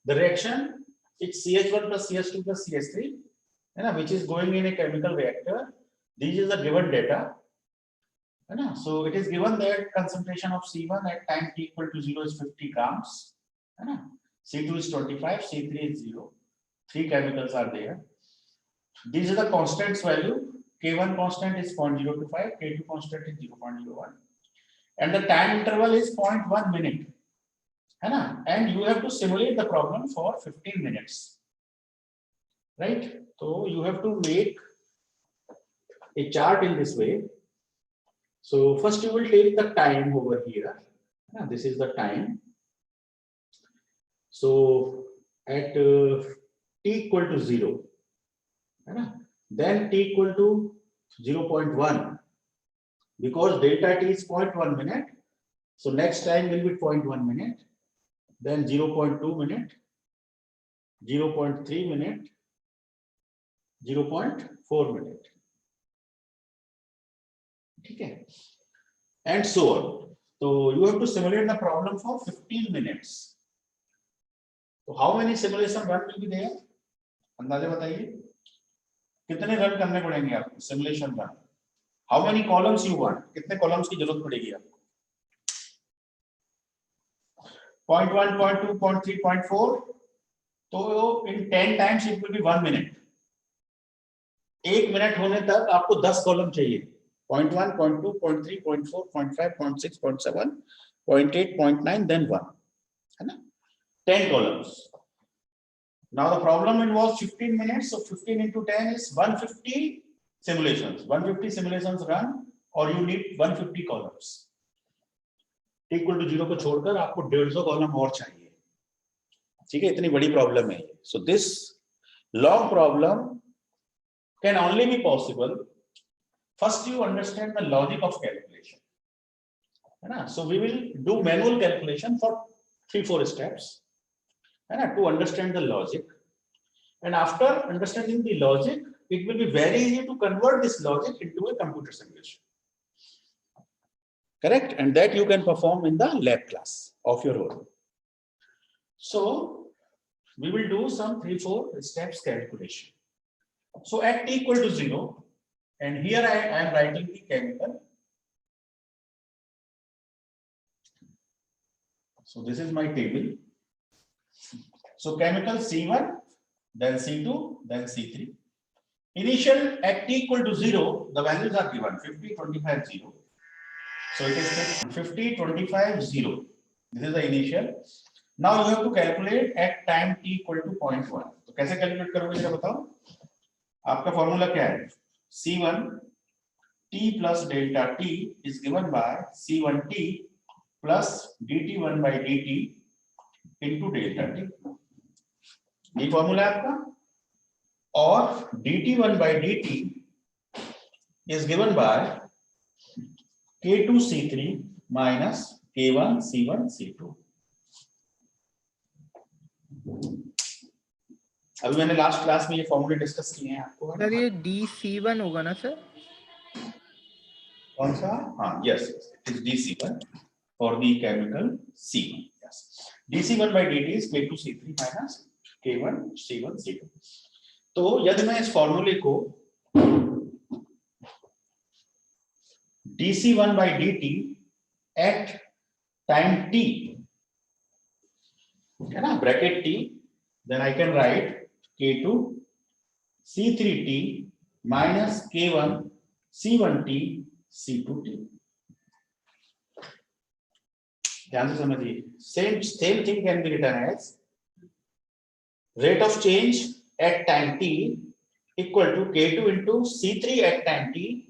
the reaction it's CH1 plus CH2 plus CH3, which is going in a chemical reactor. This is the given data. So it is given that concentration of C1 at time t equal to 0 is 50 grams. C2 is 25, C3 is 0. Three chemicals are there. These are the constants value. K1 constant is 0.025, K2 constant is 0.01. And the time interval is 0.1 minute. And you have to simulate the problem for 15 minutes. Right? So you have to make a chart in this way. So first you will take the time over here. This is the time. So at t equal to 0, then t equal to 0.1, because delta t is 0.1 minute. So next time will be 0.1 minute, then 0.2 minute, 0.3 minute, 0.4 minute. Okay. And so on. So you have to simulate the problem for 15 minutes. So how many simulation run will be there? अंदाजा बताइए कितने run करने पड़ेंगे आपको simulation run? How many columns you want? कितने columns की जरूरत पड़ेगी आपको? 0.1, 0.2, 0.3, 0.4. तो in 10 times it will be 1 minute. 1 minute होने तक आपको 10 कॉलम चाहिए. 0.1, 0.2, 0.3, 0.4, 0.5, 0.6, 0.7, 0.8, 0.9, then 1. 10 columns. Now the problem involves 15 minutes. So 15 into 10 is 150 simulations. 150 simulations run, or you need 150 columns. T equal to 0 को छोड़कर आपको 150 कॉलम और चाहिए. ठीक है, इतनी बड़ी प्रॉब्लम है. So this long problem can only be possible. First, you understand the logic of calculation. So we will do manual calculation for 3-4 steps. To understand the logic, and after understanding the logic, it will be very easy to convert this logic into a computer simulation. Correct? And that you can perform in the lab class of your own. So we will do some 3-4 steps calculation. So at t equal to 0, and here I am writing the chemical. So this is my table. So chemical C1, then C2, then C3. Initial at t equal to 0, the values are given 50, 25, 0. So it is 50, 25, 0. This is the initial. Now you have to calculate at time t equal to 0.1. तो कैसे calculate करोगे जरा बताओ? आपका formula क्या है? C1 t plus delta t is given by C1t plus dt1 by dt into delta t. ये formula है आपका. और dt1 by dt is given by k2 c3 minus k1 c1 c2. अभी मैंने लास्ट क्लास में ये फॉर्मूले discuss किए हैं आपको. सर ये dc1 होगा ना सर? कौन सा? हाँ, yes, it is dc1 for the chemical C1. Yes, dc1 by dt is k2 c3 minus k1 c1 c2. तो यदि मैं इस फॉर्मूले को dc1 by dt at time t, है ना, bracket t, then I can write k2 c3t minus k1 c1t c2t. ध्यान से समझिए. Same thing can be written as rate of change at time t equal to k2 into c3 at time t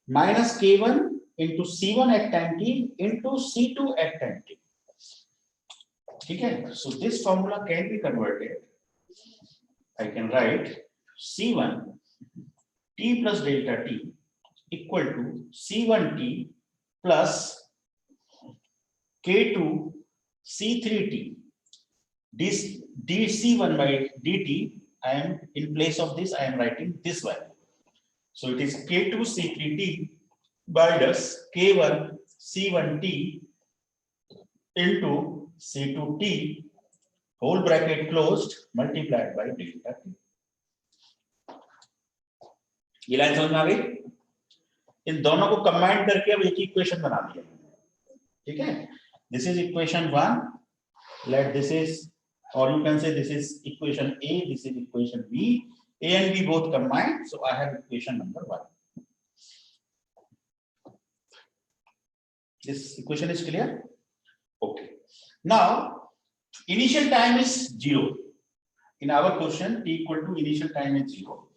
minus k1 into c1 at time t into c2 at time t. ठीक है? So this formula can be converted. I can write c1 t plus delta t equal to c1t plus k2 c3t. This dc1 by dt, I am in place of this, I am writing this value. So it is k2 c3t minus k1 c1t into c2t whole bracket closed multiplied by delta t. ये line समझ में आ गई? इन दोनों को combine करके अब एक equation बना दिया, ठीक है? This is equation 1, let this is, or you can say this is equation A, this is equation B, A and B both combined, so I have equation number 1. This equation is clear? Okay. Now initial time is 0. In our question t equal to initial time is 0.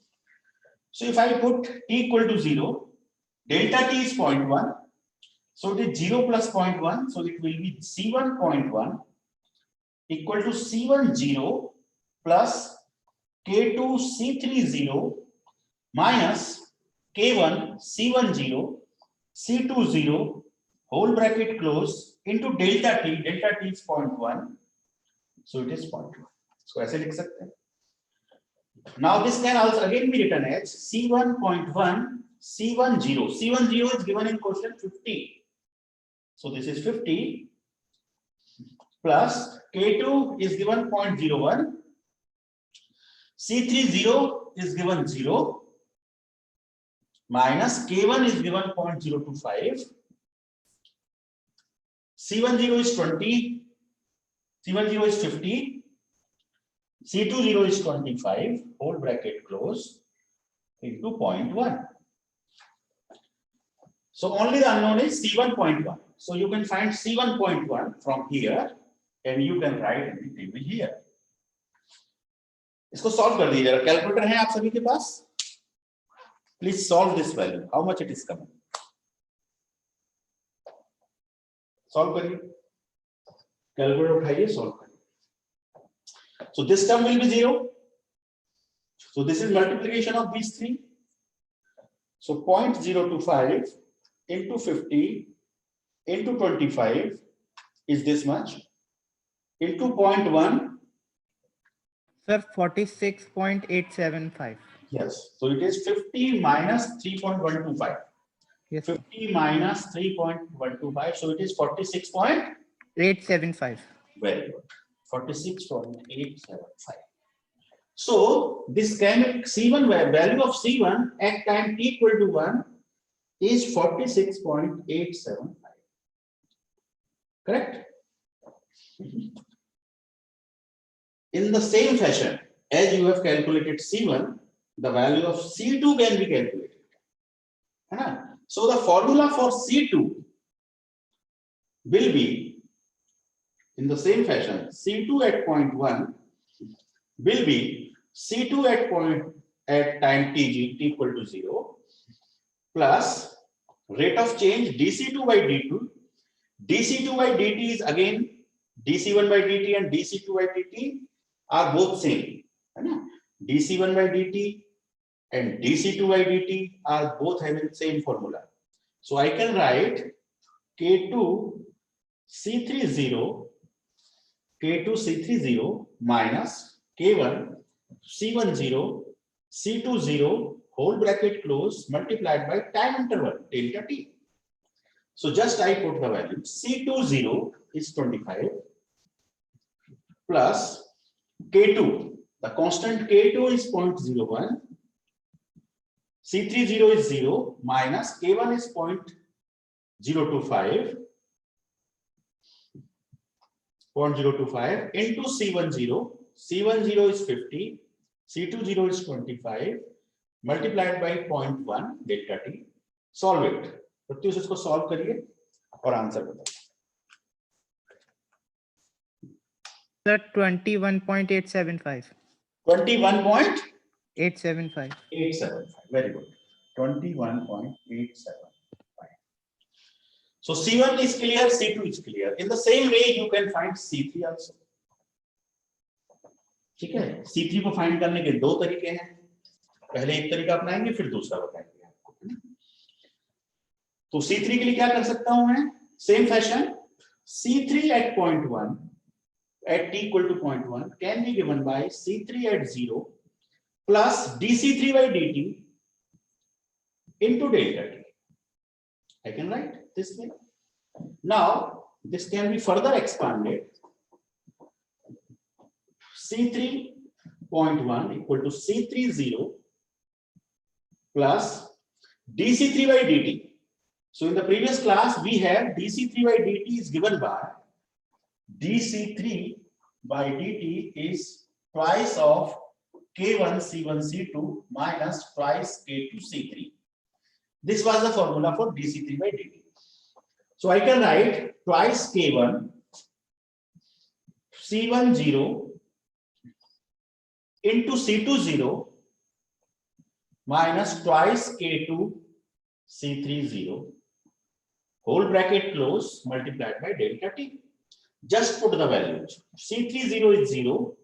So if I put t equal to 0, delta t is 0.1, so it is 0 plus 0.1, so it will be c1.1 equal to c10 plus k2 c30 minus k1 c10 c20 whole bracket close into delta t is 0.1, so it is 0.1. So ऐसे लिख सकते हैं. Now this can also again be written as c1.1 c10. C10 is given in question 50, so this is 50 plus k2 is given 0.01, c30 is given 0 minus k1 is given 0.025, c10 is 20, c10 is 50, c20 is 25 whole bracket close into 0.1. So only the unknown is c1.1. So you can find c1.1 from here and you can write in the table here. इसको solve कर दीजिए. Calculator है आप सभी के पास? Please solve this value. How much it is coming? Solve करिए. Calculator उठाइए, सॉल्व करिए. So this term will be 0. So this is multiplication of these three. So 0.025 into 50 into 25 is this much into 0.1. Sir, 46.875. Yes. So it is 50 minus 3.125. Yes, sir. 50 minus 3.125. So it is 46. 875. Very good. 46.875. So this can C1 value of C1 at time t equal to 1 is 46.875. Correct? In the same fashion as you have calculated C1, the value of C2 can be calculated. So the formula for C2 will be in the same fashion. C2 at 0.1 will be C2 at time t equal to 0 plus rate of change dC2 by d2. dC2 by dt is again dC1 by dt and dC2 by dt are both same. dC1 by dt and dC2 by dt are both having same formula. So I can write K2 C30 minus K1 C10 C20 whole bracket close multiplied by time interval delta t. So just I put the value. C20 is 25 plus K2. The constant K2 is 0.01. C30 is 0 minus K1 is 0.025. 0.025 into C10. C10 is 50. C20 is 25 multiplied by 0.1 delta t. Solve it. Pratyush इसको solve करिए और answer बताइए. Sir, 21.875. 21.875. 875. Very good. 21.875. So C1 is clear, C2 is clear. In the same way, you can find C3 also. ठीक है. C3 को find करने के दो तरीके हैं. पहले एक तरीका अपनाएंगे, फिर दूसरा बताएंगे आपको. तो C3 के लिए क्या कर सकता हूं मैं? Same fashion. C3 at 0.1 at t equal to 0.1 can be given by C3 at 0 plus dC3 by dt into delta t. I can write this way. Now this can be further expanded. C3.1 equal to C30 plus dC3 by dt. So in the previous class, we had dC3 by dt is given by dC3 by dt is twice of K1 C1 C2 minus twice K2 C3. This was the formula for dC3 by dt. So I can write twice K1 C1 0 into C2 0 minus twice K2 C3 0 whole bracket close multiplied by delta T. Just put the values. C3 0 is 0.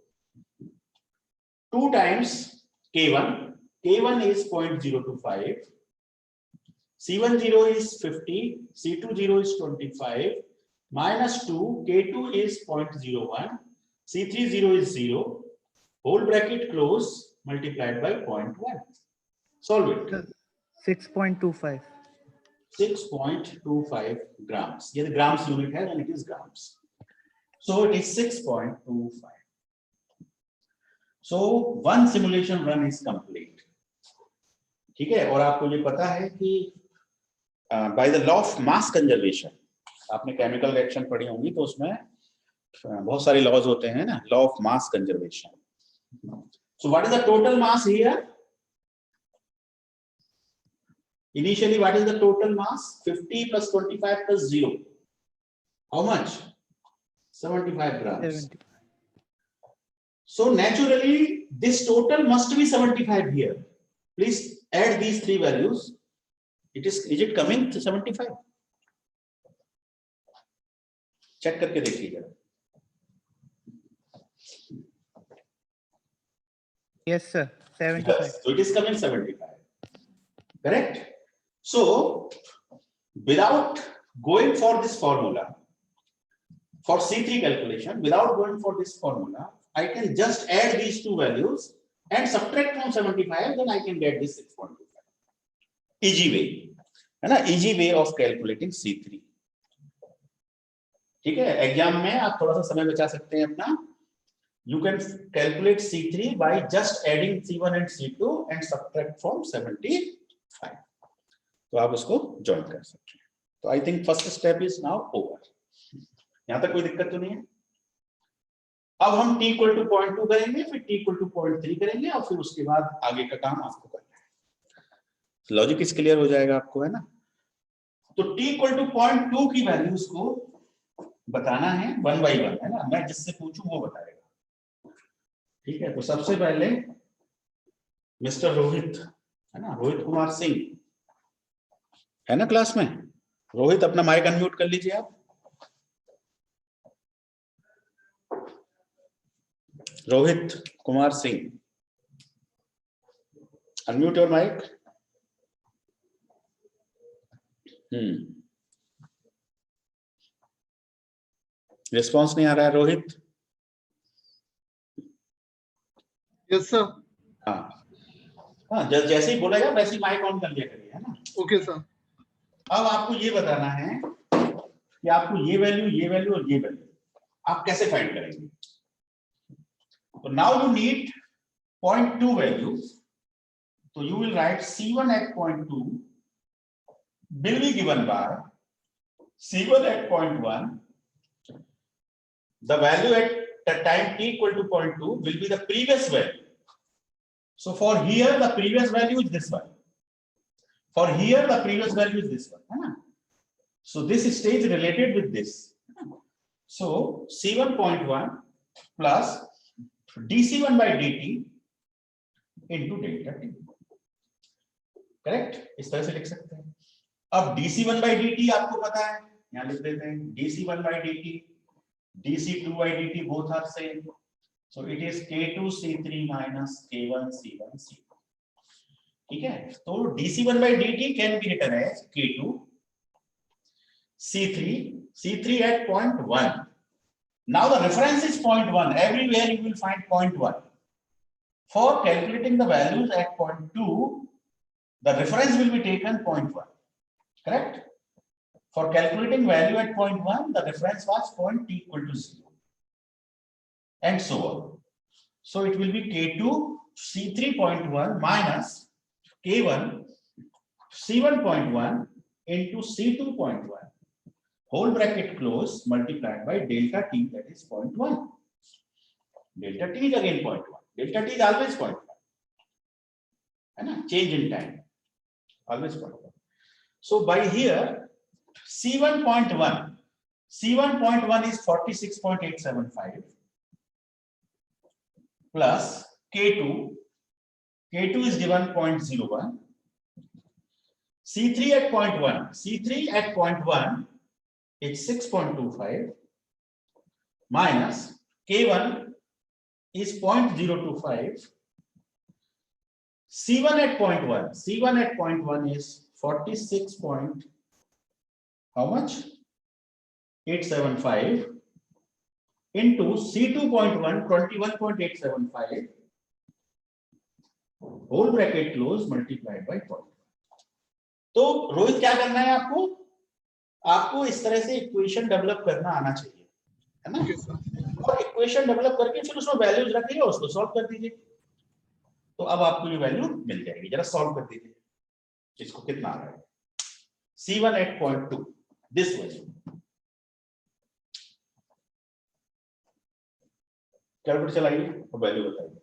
2 times K1. K1 is 0.025. C1 0 is 50. C2 0 is 25. Minus 2. K2 is 0.01. C3 0 is 0. Whole bracket close multiplied by 0.1. Solve it. 6.25. 6.25 grams. Yeah, the grams unit है and it is grams. So it is 6.25. So one simulation run is complete. ठीक है, और आपको ये पता है कि by the law of mass conservation, आपने केमिकल रिएक्शन पढ़ी होंगी तो उसमें बहुत सारी लॉज होते हैं ना, law of mass conservation. So what is the total mass here? Initially, what is the total mass? 50 plus 25 plus 0. How much? 75 grams. 70. So naturally, this total must be 75 here. Please add these three values. Is it coming to 75? Check करके देखिएगा. Yes, sir. 75. Yes, so it is coming 75. Correct? So, without going for this formula, for C3 calculation, without going for this formula, I can just add these two values and subtract from 75, then I can get this 6.25. Easy way. है ना? Easy way of calculating C3. ठीक है? Exam में आप थोड़ा सा समय बचा सकते हैं अपना. You can calculate C3 by just adding C1 and C2 and subtract from 75. तो आप उसको ज्वाइन कर सकते हैं. तो I think first step is now over. यहां तक कोई दिक्कत तो नहीं है. अब हम t इक्वल टू 0.2 करेंगे, फिर t इक्वल टू 0.3 करेंगे और फिर उसके बाद आगे का काम आपको करना है. लॉजिक इस क्लियर हो जाएगा आपको, है ना? तो t इक्वल टू 0.2 की वैल्यूज को बताना है 1 by 1, है ना? मैं जिससे पूछूं वो बताएगा. ठीक है, तो सबसे पहले मिस्टर रोहित, है ना, रोहित कुमार सिंह है ना क्लास में. रोहित अपना माइक अनम्यूट कर लीजिए आप. Rohit Kumar Singh, unmute your mic. Response नहीं आ रहा है रोहित. Yes sir. हाँ, जैसे ही बोला जाए वैसे ही माइक ऑन कर लिया करिए, है ना? Okay sir. अब आपको ये बताना है कि आपको ये वैल्यू और ये वैल्यू आप कैसे फाइंड करेंगे. तो नाउ यू नीड 0.2 वैल्यू. तो you will write C1 at 0.2 will be given by C1 at 0.1. The value at the time t equal to 0.2 will be the previous value. So for here the previous value is this one. For here the previous value is this one. So this stage related with this. So C1.1 plus dC1 by dt into delta t. Correct? इस तरह से लिख सकते हैं. अब dC1 by dt आपको पता है, यहां लिख देते हैं dC1 by dt, dC2 by dt both are same. So it is K2 C3 minus K1 C1 C2. ठीक है, तो dC1 by dt can be written as K2 C3 at 0.1. Now the reference is 0.1. Everywhere you will find 0.1. For calculating the values at 0.2, the reference will be taken 0.1. Correct? For calculating value at 0.1, the reference was point t equal to 0. And so on. So it will be K2 C3.1 minus K1 C1.1 into C2.1 whole bracket close multiplied by delta T, that is 0.1. Delta T is again 0.1. Delta T is always 0.1. And change in time always 0.1. So by here C1.1 is 46.875 plus K2 is given 0.01. C3 at 0.1 is 6.25 minus K1 is 0.025. C1 at 0.1 is 46. How much? 875 into C2.1 21.875 whole bracket close multiplied by 0.1. तो रोहित क्या करना है आपको? आपको इस तरह से equation develop करना आना चाहिए, है ना? और इक्वेशन डेवलप करके फिर उसमें वैल्यूज रखिए और उसको सॉल्व कर दीजिए। तो अब आपको ये वैल्यू मिल जाएगी। जरा सॉल्व कर दीजिए इसको, कितना आ रहा है? C1 at 0.2 this value, calculator चलाइए और वैल्यू बताइए।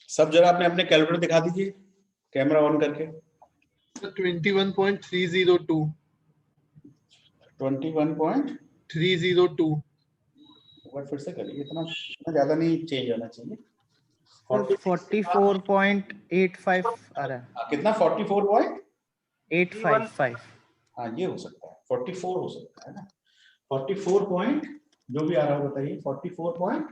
सब जरा आपने अपने कैलकुलेटर दिखा दीजिए कैमरा ऑन करके। 21.302 21.302 फिर से करिए, इतना ज्यादा नहीं चेंज होना चाहिए। 44.85 आ रहा है। कितना? 44.855। हाँ ये हो सकता है, 44 हो सकता है ना। 44 पॉइंट जो भी आ रहा है बताइए। 44 पॉइंट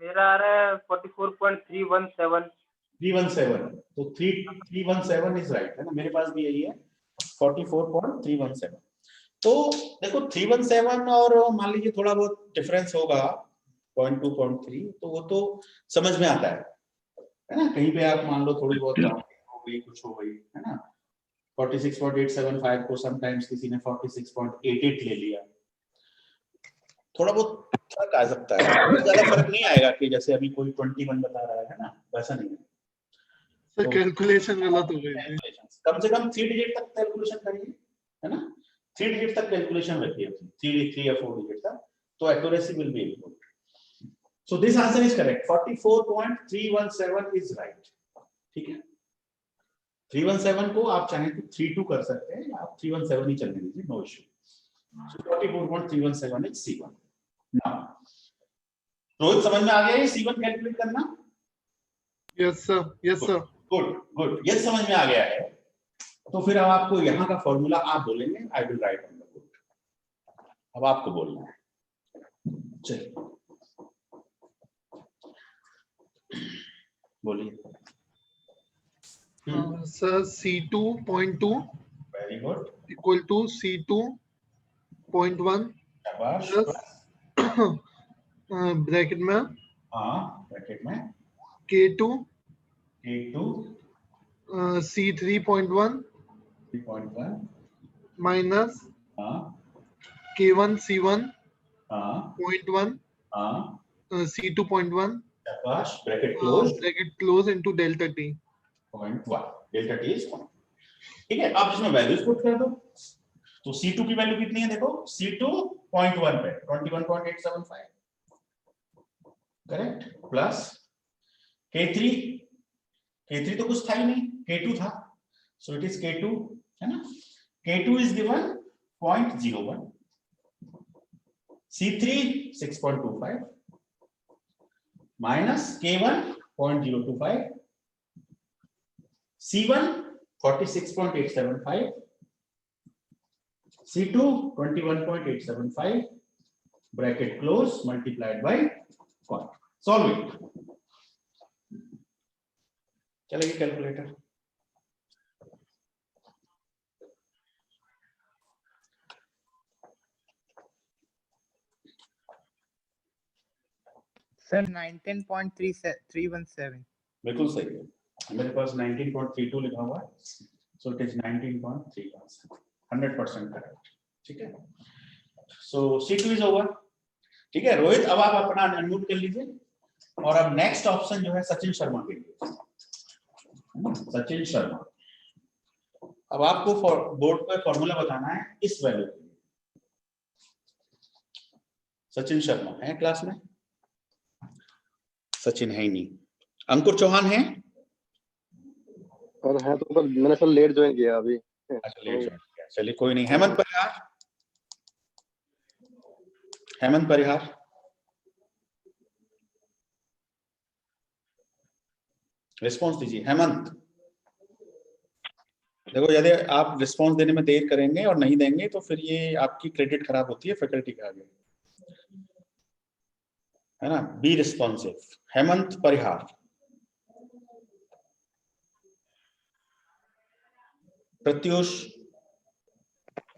मेरा आ रहा है 44.317। तो 317 इज राइट, है ना? मेरे पास भी यही है 44.317। तो देखो 317 और मान लीजिए थोड़ा बहुत डिफरेंस होगा 0.2 0.3, तो वो तो समझ में आता है ना? कहीं पे आप मान लो थोड़ी बहुत हो गई, कुछ हो गई, है ना? 46.875 को समटाइम्स किसी ने 46.88 ले लिया, थोड़ा बहुत फर्क आ सकता है। ज्यादा फर्क नहीं आएगा कि जैसे अभी कोई 21 बता रहा है ना, वैसा नहीं है। सर कैलकुलेशन गलत हो गई। कम से कम 3 डिजिट तक कैलकुलेशन करिए, है ना? 3 डिजिट तक कैलकुलेशन रखिए, 3 या 4 डिजिट तक, तो accuracy will be improved. So this answer is correct. 44.317 is right. ठीक है, 317 को आप चाहें तो 32 कर सकते हैं, आप 317 ही चलने दीजिए, no issue. So 44.317 is C1। Now Rohit समझ में आ गया ये C1 कैलकुलेट करना? Yes sir. गुड, ये समझ में आ गया है। तो फिर अब आपको यहाँ का फॉर्मूला आप बोलेंगे, I will write on the board. अब आपको बोलना है, चलिए बोलिए। Sir C2.2 very good, equal to C2.1 शाबाश। ब्रैकेट में ब्रैकेट में K2 C3.1 3.1 minus K1 C1.1 C2.1 शाबाश, bracket close into delta T. 0.1, delta T is 1। ठीक है, आप इसमें वैल्यूज पुट कर दो। तो C2 की वैल्यू कितनी है? देखो C2 0.1 पे 21.875 करेक्ट, प्लस K3 तो कुछ था ही नहीं, K2 था, सो इट इज K2, है ना? K2 is given 0.01, C3 6.25 minus K1 0.025, C1 46.875, C2 21.875 bracket close multiplied by 1. Solve it. चलेगी कैलकुलेटर। सर 19.317 बिल्कुल सही है, मेरे पास 19.32 लिखा हुआ है, सो इट इज 19.3, 100% करेक्ट। ठीक है, सो C2 इज ओवर। ठीक है रोहित, अब आप अपना अनम्यूट कर लीजिए और अब नेक्स्ट ऑप्शन जो है सचिन शर्मा के लिए। सचिन शर्मा, अब आपको बोर्ड पे फॉर्मूला बताना है इस वैल्यू के लिए। सचिन शर्मा है क्लास में? सचिन है ही नहीं। अंकुर चौहान है? सर है तो, पर मैंने सर लेट ज्वाइन किया अभी। अच्छा लेट ज्वाइन किया, चलिए कोई नहीं। हेमंत परिहार, हेमंत परिहार, रिस्पॉन्स दीजिए हेमंत। देखो यदि आप रिस्पॉन्स देने में देर करेंगे और नहीं देंगे तो फिर ये आपकी क्रेडिट खराब होती है फैकल्टी के आगे, है ना। Be responsive. Hemant Parihar, Pratyush.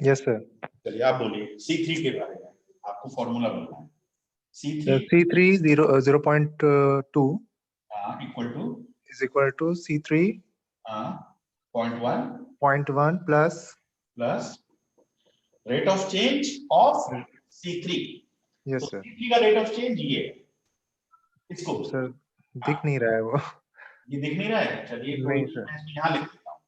Yes sir. चलिए आप बोलिए C3 के बारे में, आपको फॉर्मूला बोलना है। C3 C3 0.2 equal to is equal to C3 0.1 plus plus rate of change of C3। Yes तो सर। C3 का रेट ऑफ चेंज ये है, इसको सर दिख नहीं रहा है वो। ये दिख नहीं रहा है, चलिए कोई नहीं नहीं, सर। मैं इसको यहाँ लिख देता हूँ।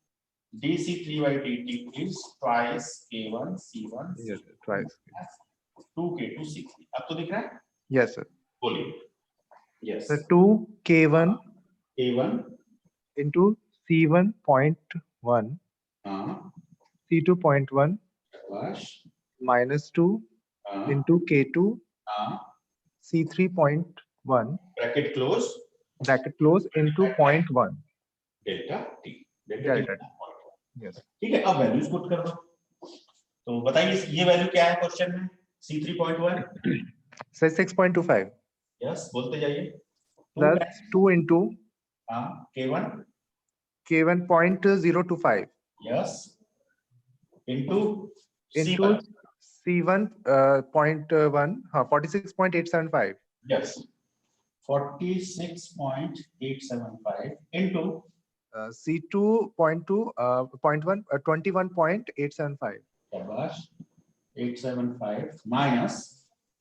dC3/dt is twice K1 C1 yes twice। 2K2 C3। अब तो दिख रहा है? Yes sir. बोलिए। Yes, sir 2K1 K1 into C1.1 हाँ C2.1 बस minus 2 हाँ into K2 हाँ C3.1 bracket close bracket close into 0.1 delta T। delta T। Yes ठीक है, अब वैल्यूज पुट कर दो। तो बताइए ये वैल्यू क्या है क्वेश्चन में? C3.1 सर 6.25 यस, बोलते जाइए। plus 2 into हाँ K1 K1.025 yes into into C1.1 हाँ 46.875 यस 46.875 इनटू C2.2 0.1 21.875 शाबाश 875 माइनस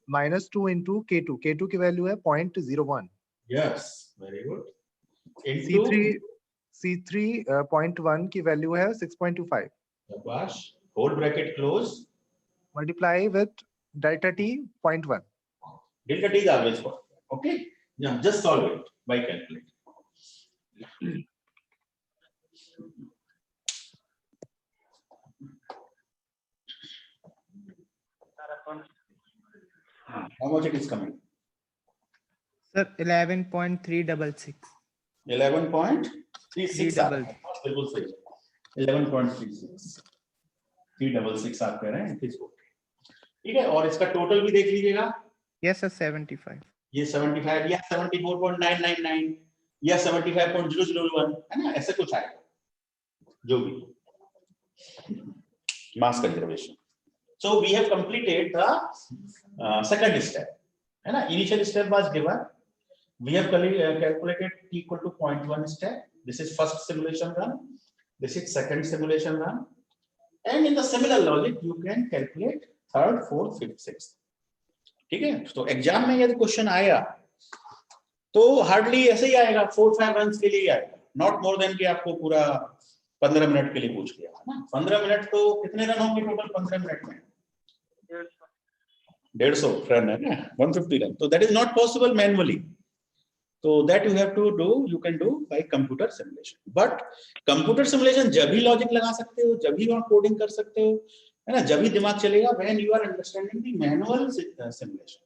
minus 2 into K2 की वैल्यू है 0.01 yes very good into C3.1 की वैल्यू है 6.25 शाबाश whole bracket close multiply with delta T 0.1 delta T is always positive. Okay, yeah, just solve it by calculating. How much it is coming? Sir 11.366 11.36 बिल्कुल सही 11.36 366 आप कह रहे हैं किसको? ठीक है, और इसका टोटल भी देख लीजिएगा। यस सर 75 ये 75 या 74.999 या 75.001 है ना, ऐसे कुछ आएगा जो भी mass conservation. So we have completed the second step, है ना। Initial step was given, we have calculated t equal to 0.1 step. This is first simulation run, this is second simulation run, and in the similar logic you can calculate third, fourth, fifth, sixth. ठीक है, तो exam में यदि question आएगा तो hardly ऐसे ही आएगा, 4-5 run के लिए आएगा, नॉट मोर देन कि आपको पूरा 15 मिनट के लिए पूछ लिया है ना। 15 मिनट तो कितने रन होंगे टोटल 15 मिनट में? 150 रन है ना, 150 रन। तो that is not possible manually, तो that you have to do, you can do by computer simulation. But computer simulation जब भी लॉजिक लगा सकते हो, जब भी वहां कोडिंग कर सकते हो, है ना, जब भी दिमाग चलेगा when you are understanding the manual simulation.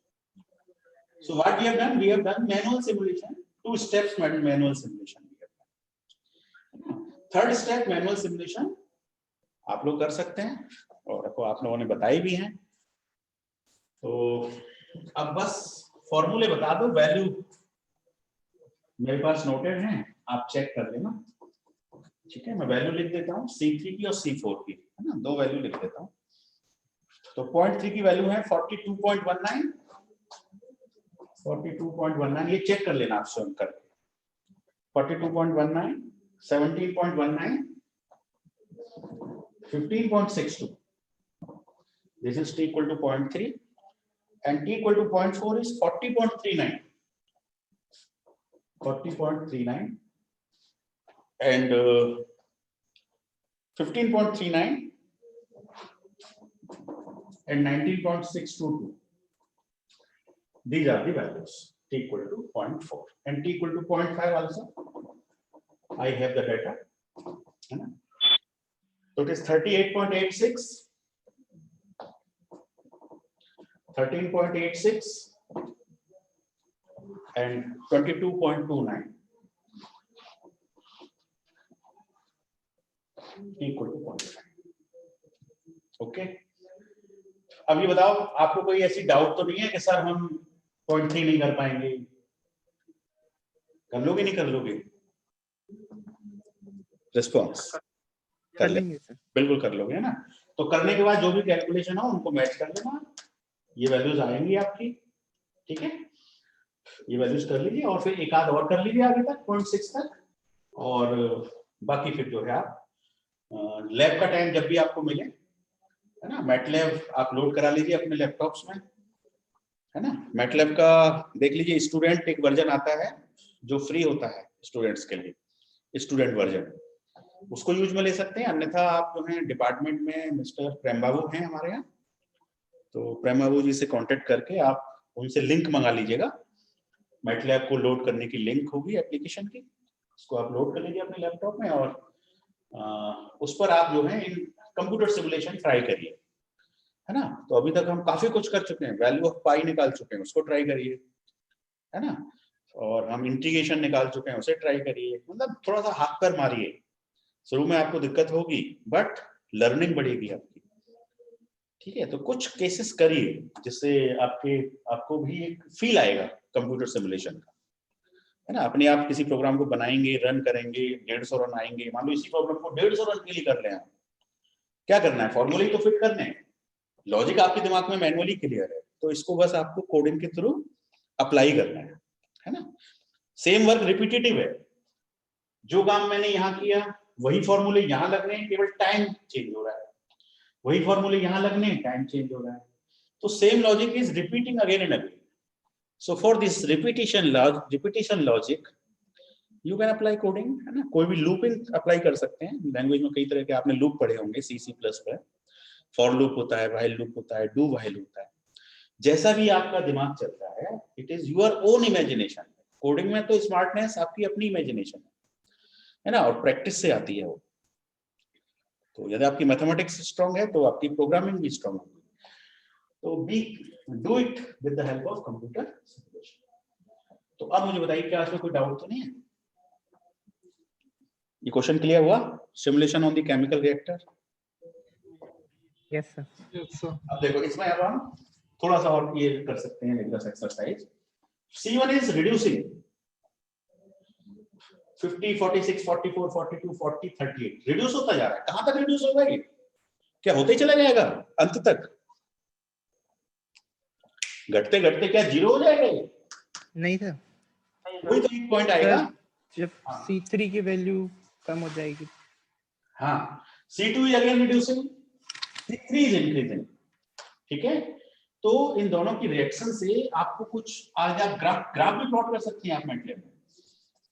So what we have done manual simulation, 2 steps manual simulation. Third step manual simulation आप लोग कर सकते हैं और आपको आप लोगों ने बताई भी हैं। तो अब बस फॉर्मूले बता दो, वैल्यू मेरे पास नोटेड हैं, आप चेक कर लेना। ठीक है, मैं वैल्यू लिख देता हूँ C3 की और C4 की, है ना, 2 वैल्यू लिख देता हूँ। तो 0.3 की वैल्यू है 42.19, 42.19 ये चेक कर लेना आप स्वयं करके। 42.19, 17.19, 15.62. This is t equal to 0.3 and t equal to 0.4 is 40.39. 40.39 and 15.39 and 19.622. These are the values. T equal to 0.4 and t equal to 0.5 also. I have the data. So it is 38.86, 13.86 and 22.29 equal to 0.5. Okay. अब ये बताओ आपको कोई ऐसी doubt तो नहीं है कि सर हम 0.3 नहीं कर पाएंगे? कर लोगे नहीं कर लोगे? रिस्पॉन्स कर लेंगे सर। बिल्कुल कर लोगे, है ना? तो करने के बाद जो भी कैलकुलेशन हो उनको मैच कर लेना, ये वैल्यूज आएंगी आपकी, ठीक है? ये वैल्यूज कर लीजिए और फिर एक आध और कर लीजिए आगे तक 0.6 तक, और बाकी फिर जो है आप लैब का टाइम जब भी आपको मिले, है ना, मैटलैब आप लोड करा लीजिए अपने लैपटॉप्स में, है ना? मैटलैब का देख लीजिए, स्टूडेंट एक वर्जन आता है जो फ्री होता है स्टूडेंट्स के लिए, स्टूडेंट वर्जन, उसको यूज में ले सकते हैं। अन्यथा आप जो है डिपार्टमेंट में मिस्टर प्रेम बाबू हैं हमारे यहाँ, तो प्रेम बाबू जी से कांटेक्ट करके आप उनसे लिंक मंगा लीजिएगा। मैटलैब को लोड करने की लिंक होगी एप्लीकेशन की, उसको आप लोड कर लीजिए अपने लैपटॉप में और उस पर आप जो है इन कंप्यूटर सिमुलेशन ट्राई करिए, है ना? तो अभी तक हम काफी कुछ कर चुके हैं, वैल्यू ऑफ पाई निकाल चुके हैं, उसको ट्राई करिए, है ना? और हम इंटीग्रेशन निकाल चुके हैं, उसे ट्राई करिए। मतलब थोड़ा सा हाथ पैर मारिए, शुरू में आपको दिक्कत होगी बट लर्निंग बढ़ेगी आपकी, ठीक है? तो कुछ केसेस करिए जिससे आपको भी एक फील आएगा कंप्यूटर सिमुलेशन का, है ना? अपने आप किसी प्रोग्राम को बनाएंगे, रन करेंगे, 150 रन आएंगे, मान लो इसी प्रॉब्लम को 150 रन के लिए कर रहे हैं, क्या करना है? फॉर्मूले तो फिट करने हैं, लॉजिक आपके दिमाग में मैनुअली क्लियर है, तो इसको बस आपको कोडिंग के थ्रू अप्लाई करना है ना? सेम वर्क रिपीटेटिव है, जो काम मैंने यहाँ किया वही फॉर्मूले यहाँ लगने हैं, केवल टाइम चेंज हो रहा है, वही फॉर्मूले यहाँ लगने हैं, टाइम चेंज हो रहा है। तो same logic is repeating again and again. So for this repetition logic you can apply coding, है ना? कोई भी लूपिंग अप्लाई कर सकते हैं। लैंग्वेज में कई तरह के आपने लूप पढ़े होंगे, C++ पर फॉर लूप होता है, व्हाइल लूप होता है, डू व्हाइल होता है। जैसा भी आपका दिमाग चलता है, it is your own imagination. Coding में तो स्मार्टनेस आपकी अपनी इमेजिनेशन है ना, और प्रैक्टिस से आती है वो। तो यदि आपकी मैथमेटिक्स स्ट्रांग है तो आपकी प्रोग्रामिंग भी स्ट्रांग होगी। तो do it with the help of computer simulation. तो अब मुझे बताइए, क्या इसमें कोई डाउट तो नहीं है? ये क्वेश्चन क्लियर हुआ? Simulation on the chemical reactor. Yes sir. Yes, sir. अब देखो, इसमें अब हम थोड़ा सा और ये कर सकते हैं this exercise. C1 is reducing 50, 46, 44, 42, 40, 38 reduce होता जा रहा है। कहां तक रिड्यूस होगा ये? क्या होते ही चला जाएगा अंत तक? घटते घटते क्या जीरो हो जाएगा ये? नहीं सर, वही तो एक पॉइंट आएगा जब C3 की वैल्यू कम हो जाएगी। हाँ, C2 is again reducing, C3 is increasing, ठीक है? तो इन दोनों की रिएक्शन से आपको कुछ आज आप ग्राफ भी प्लॉट कर सकते हैं आप मैटलैब में।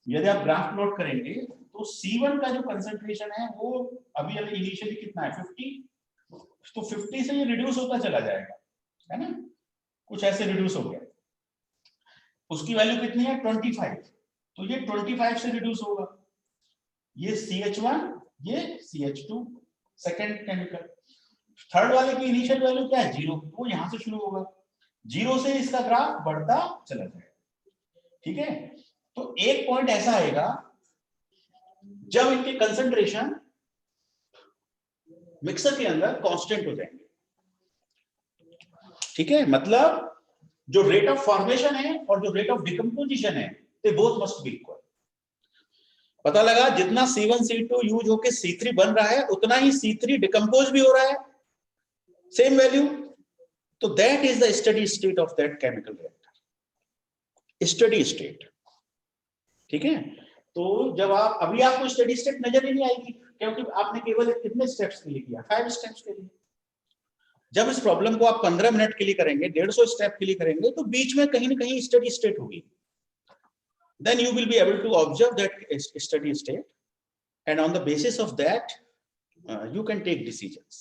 यदि आप ग्राफ प्लॉट करेंगे तो C1 का जो कंसंट्रेशन है वो अभी इनिशियली कितना है 50, तो 50 से ये रिड्यूस होता चला जाएगा, है ना? कुछ ऐसे रिड्यूस हो गया। उसकी वैल्यू कितनी है 25, तो ये 25 से रिड्यूस होगा। ये CH1, ये CH2 सेकंड केमिकल। थर्ड वाले की इनिशियल वैल्यू क्या है 0, तो यहां से शुरू होगा, 0 से इसका ग्राफ बढ़ता चला जाएगा, ठीक है? तो एक पॉइंट ऐसा आएगा जब इनके कंसंट्रेशन मिक्सर के अंदर कांस्टेंट हो जाएंगे, ठीक है? मतलब जो रेट ऑफ फॉर्मेशन है और जो रेट ऑफ डिकम्पोजिशन है, they both must be equal. पता लगा जितना C1 C2 यूज होके C3 बन रहा है, उतना ही C3 डिकम्पोज भी हो रहा है, सेम वैल्यू। तो that is the steady state of that chemical reactor. Steady state. ठीक है, तो जब आप अभी आपको स्टडी स्टेट नजर ही नहीं आएगी, क्योंकि आपने केवल कितने स्टेप्स के लिए किया, 5 स्टेप्स के लिए। जब इस प्रॉब्लम को आप 15 मिनट के लिए करेंगे, 150 स्टेप के लिए करेंगे, तो बीच में कहीं ना कहीं स्टडी स्टेट होगी। Then you will be able to observe that steady state, and on the basis of that, you can take decisions.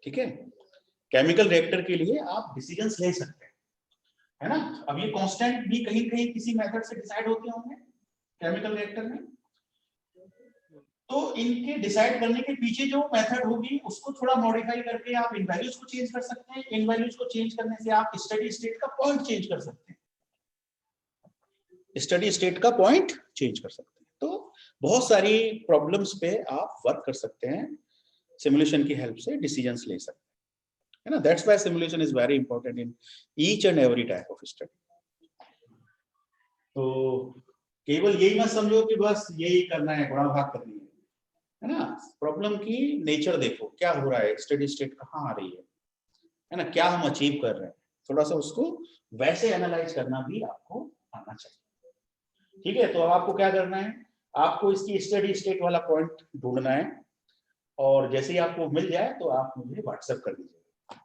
ठीक है, केमिकल रिएक्टर के लिए आप डिसीजंस ले सकते हैं, है ना। अब ये कांस्टेंट भी कहीं कहीं किसी मेथड से डिसाइड होते होंगे केमिकल रिएक्टर में, तो इनके डिसाइड करने के पीछे जो मेथड होगी उसको थोड़ा मॉडिफाई करके आप इन वैल्यूज को चेंज कर सकते हैं। इन वैल्यूज को चेंज करने से आप स्टडी स्टेट का पॉइंट चेंज कर सकते हैं, स्टडी स्टेट का पॉइंट चेंज कर सकते हैं। तो बहुत सारी प्रॉब्लम्स पे आप वर्क कर सकते हैं, सिमुलेशन की हेल्प से डिसीजंस ले सकते हैं, है ना। That's why simulation is very important in each and every type of study. तो केवल यही मत समझो कि बस यही करना है, गुणा भाग करनी है ना। प्रॉब्लम की नेचर देखो, क्या हो रहा है, स्टडी स्टेट कहाँ आ रही है ना, क्या हम अचीव कर रहे हैं, थोड़ा सा उसको वैसे एनालाइज करना भी आपको आना चाहिए। ठीक है, तो अब आपको क्या करना है, आपको इसकी स्टडी स्टेट वाला पॉइंट ढूंढना है, और जैसे ही आपको मिल जाए तो आप मुझे व्हाट्सएप कर दीजिएगा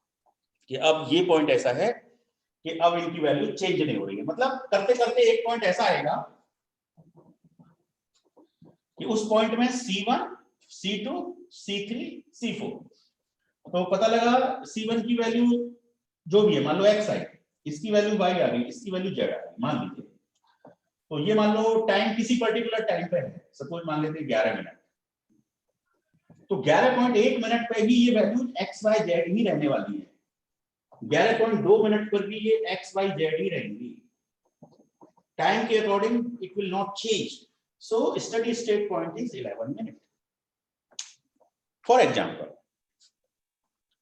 कि अब ये पॉइंट ऐसा है कि अब इनकी वैल्यू चेंज नहीं हो रही है। मतलब करते करते एक पॉइंट ऐसा आएगा कि उस पॉइंट में C1, C2, C3, C4, तो पता लगा C1 की वैल्यू जो भी है, मान लो x आई, इसकी वैल्यू y आ गई, इसकी वैल्यू z आ गई, मान लीजिए। तो ये मान लो टाइम किसी पर्टिकुलर टाइम पे है, सपोज मान लेते हैं 11 मिनट, तो 11.1 मिनट पे भी ये वैल्यू x y z ही रहने वाली है, 11.2 मिनट पर भी ये x y z ही रहेंगी, टाइम के according it will not change. So steady state point is 11 minute. For example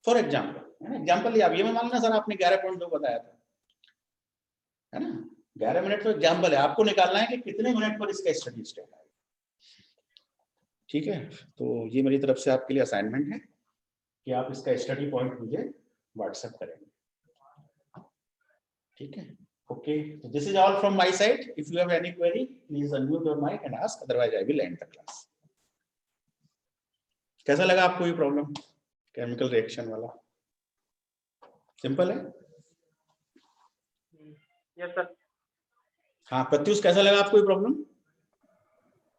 example लिया, अब ये मैं मान लेना सर आपने 11.2 बताया था, है ना, 11 मिनट तो एग्जांपल है, आपको निकालना है कि कितने मिनट पर इसका स्टडी स्टेट आएगा। ठीक है, तो ये मेरी तरफ से आपके लिए असाइनमेंट है कि आप इसका स्टडी पॉइंट मुझे व्हाट्सएप करेंगे। ठीक है, ओके, तो this is all from my side. If you have any query please unmute your mic and ask, otherwise I will end the class. कैसा लगा आपको ये प्रॉब्लम, केमिकल रिएक्शन वाला? सिंपल है? Yes sir. हाँ प्रत्युष, कैसा लगा आपको ये प्रॉब्लम?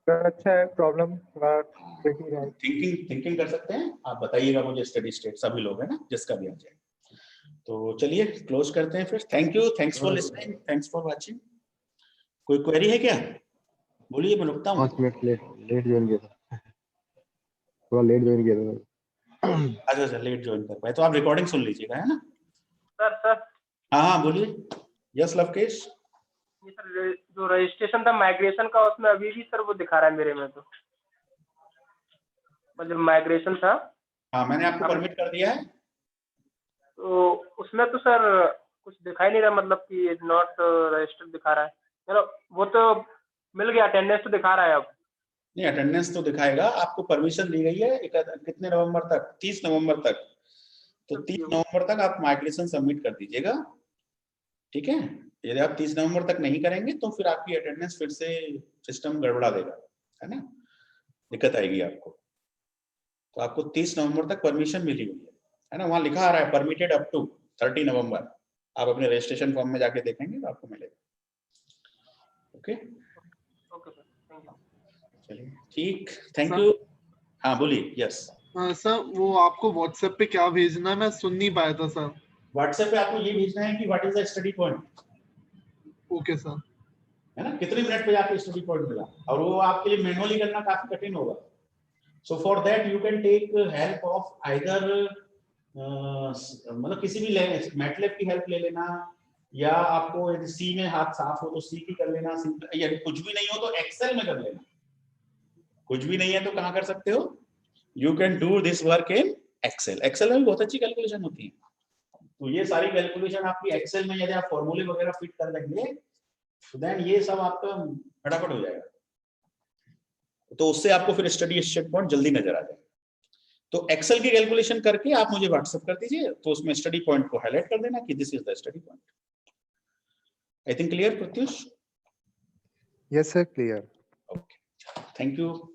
अच्छा है, प्रॉब्लम थोड़ा ट्रिकी है। थिंकिंग कर सकते हैं आप, बताइएगा मुझे स्टडी स्टेट, सभी लोग है ना, जिसका भी आ जाए। तो चलिए क्लोज करते हैं फिर। Thank you, thanks for listening, thanks for watching. कोई क्वेरी है क्या? बोलिए, मैं रुकता हूँ। 5 मिनट लेट ज्वाइन किया था, थोड़ा लेट ज्वाइन किया था। अच्छा लेट ज्वाइन कर पाए तो आप रिकॉर्डिंग सुन लीजिएगा, है ना। सर हाँ बोलिए। यस लवकेश। ये सर जो रजिस्ट्रेशन था माइग्रेशन का, उसमें अभी भी सर वो दिखा रहा है मेरे में, तो मतलब माइग्रेशन था। हाँ मैंने आपको परमिट कर दिया है। तो उसमें तो सर कुछ दिखाई नहीं रहा, मतलब कि नॉट रजिस्टर्ड दिखा रहा है। चलो वो तो मिल गया, अटेंडेंस तो दिखा रहा है अब। नहीं अटेंडेंस तो दिखाएगा, आपको परमिशन दी गई है कितने नवंबर तक? 30 नवंबर तक। तो 30 नवंबर तक आप माइग्रेशन सबमिट कर दीजिएगा। ठीक है, यदि आप 30 नवंबर तक नहीं करेंगे तो फिर आपकी अटेंडेंस फिर से सिस्टम गड़बड़ा देगा, है ना, दिक्कत आएगी आपको। तो आपको 30 नवंबर तक परमिशन मिली हुई है ना, वहां लिखा आ रहा है परमिटेड अप टू 30 नवंबर। आप अपने रजिस्ट्रेशन फॉर्म में जाके देखेंगे तो आपको मिलेगा। Okay okay sir, thank you. चलिए ठीक, थैंक यू। हाँ बोलिए। यस सर वो आपको व्हाट्सएप पे क्या भेजना है, मैं सुन नहीं पाया था सर। व्हाट्सएप पे आपको ये भेजना है कि what is the study point. Okay sir. है ना, कितने मिनट पे आपको स्टडी पॉइंट मिला, और वो आपके लिए मैनुअली करना काफी कठिन होगा। So for that you can take help of either, मतलब किसी भी मैटलैब की हेल्प ले लेना, या आपको यदि सी में हाथ साफ हो तो सी की कर लेना, यदि कुछ भी नहीं हो तो एक्सेल में कर लेना। कुछ भी नहीं है तो कहाँ कर सकते हो, you can do this work in Excel. Excel में भी बहुत अच्छी कैलकुलेशन होती है। तो ये सारी कैलकुलेशन आपकी एक्सेल में यदि आप फॉर्मूले वगैरह फिट कर देंगे तो देन ये सब आपका फटाफट हो जाएगा। तो उससे आपको फिर स्टडी स्टेट पॉइंट जल्दी नजर आ जाएगा। तो एक्सेल की कैलकुलेशन करके आप मुझे व्हाट्सएप कर दीजिए, तो उसमें स्टडी पॉइंट को हाईलाइट कर देना कि this is the study point. I think clear, Pratyush? Yes, sir, clear. Okay. Thank you.